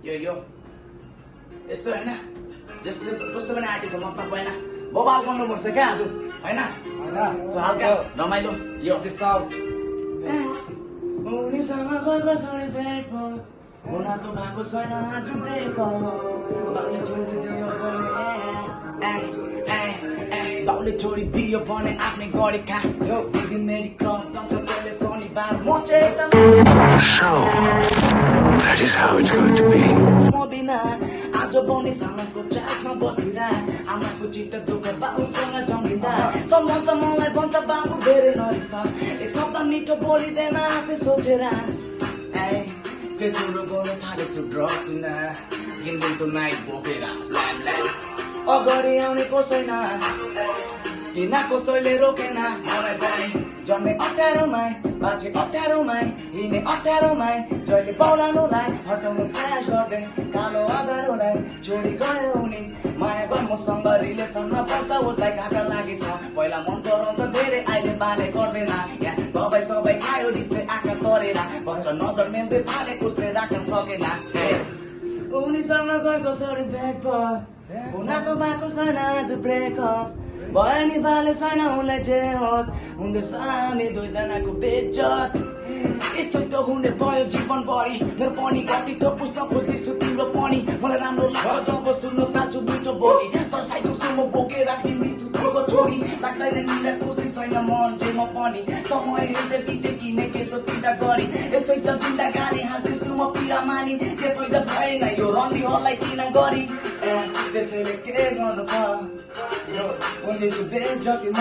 यो यस्तो होइन जस्तो कस्तो पनि आर्टिस्ट हो मतलब होइन बबाल गर्नुपर्छ क्या आज होइन हल्का रमाइलो यो उनीसँग गएको छोडी भेट भयो हुन त भएको छैन आज ब्रेक बाउले छोडिदियो भने बाउले छोडिदियो भने आफ्नै गरी खा दिदी मेरी क्लब जान्छ तैँले शनिबार म चाहिँ That is how it's going to be. म बिना आज बनी सामानको ट्र्याकमा बसिरा आमाको चित्त दुःख बाबुसँग जमिँदा सम्झन्छ मलाई भन्छ बाबु धेरै नरिसा एक शब्द मिठो बोलिँदैन आफै सोचेर सुरु गर्नु थालेछु ड्रग्स हिँड्दैछु नाइट बोकेर अगाडि आउने कसैन किन कसैले रोकेन मलाई पनि जन्मे 18 माई बाजे 18 माई हिँड्ने 18 माई जहिले पौलानुलाई हटाउनु प्रयास गर्दै कालो अँधारोलाई छोडी गयो उनी माया गर्मसँग रिलेसनमा पर्छ उसलाई घाटा लागेछ पहिला मन पराउँछ धेरै अहिले बाले गर्दैन यहाँ दबाई सबै खायो डिस्ने आँखा तरेर भन्छ नजर मेल्दै फाले कुस्ने राख्न सकेन उनीसँग गएको छोडी भेट भयो हुन त भएको छैन आज ब्रेकअप भयो नि बाले छैन उसलाई जे होस् हुँदैछ हामी दुईजनाको बेइज्जत यस्तो त हुने भयो जीवन भरि मेरो पनि कति त पुस्न खोज्दैछु तिम्रो पनि मलाई राम्रो लाग्छ जब सुन्नु तान्छु मिठो बोली तर सायद उसको म बोकेर राख्ने मिठो तिम्रो छोडी सक्दैन निन्द्रा कोसिस छैन मन चाहिँ म पनि समय हेर्दै बिते किने के त चिन्ता गरी यस्तै छ जिन्दगानी हाँस्दैछु म पिरा मानि जे पैदा भएन यो रन्डीहरूलाई किन गरी त्यसैले के गर्नु पर्यो उनीहरू बेइज्जती म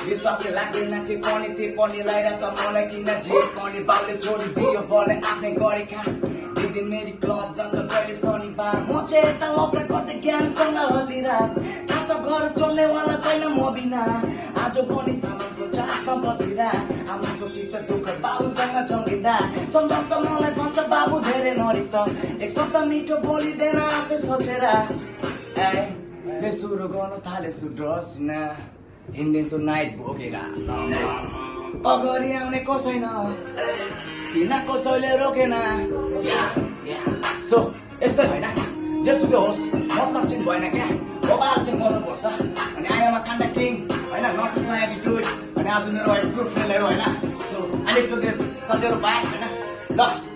विश्वासले लाग्दैन के पनि त्यो पनि लगाइरहेछ मलाई किन जे पनि बाउले छोडिदियो भने आफ्नै गरी खा दिदी मेरी क्लब जान्छ कहिले शनिबार म चाहिँ यता लप्रा गर्दै ज्ञानसँग हलिरात थाहा छ घर चल्नेवाला छैन म बिना आज पनि सामानको चासमा बसिरा आमाको चित्त दुःख बाबुसँग चङ्गिँदा सम्झन्छ मलाई भन्छ बाबु धेरै नरिस एक शब्द मिठो बोलिँदैन आफै सोचेर सुरु गर्नु थालेछु ड्रस हिँड्दैछु नाइट बोकेर अगाडि आउने कसैन किन कसैले रोकेन सो यस्तै होइन जेसुकै होस् मतलब चाहिँ भएन क्या बबाल चाहिँ गर्नुपर्छ अनि आयामा कान्डा किङ होइन नट इज माई एटिट्युड अनि आज मेरो एटिट्युड फेल होइन अहिले सधैँ पाएँ होइन ल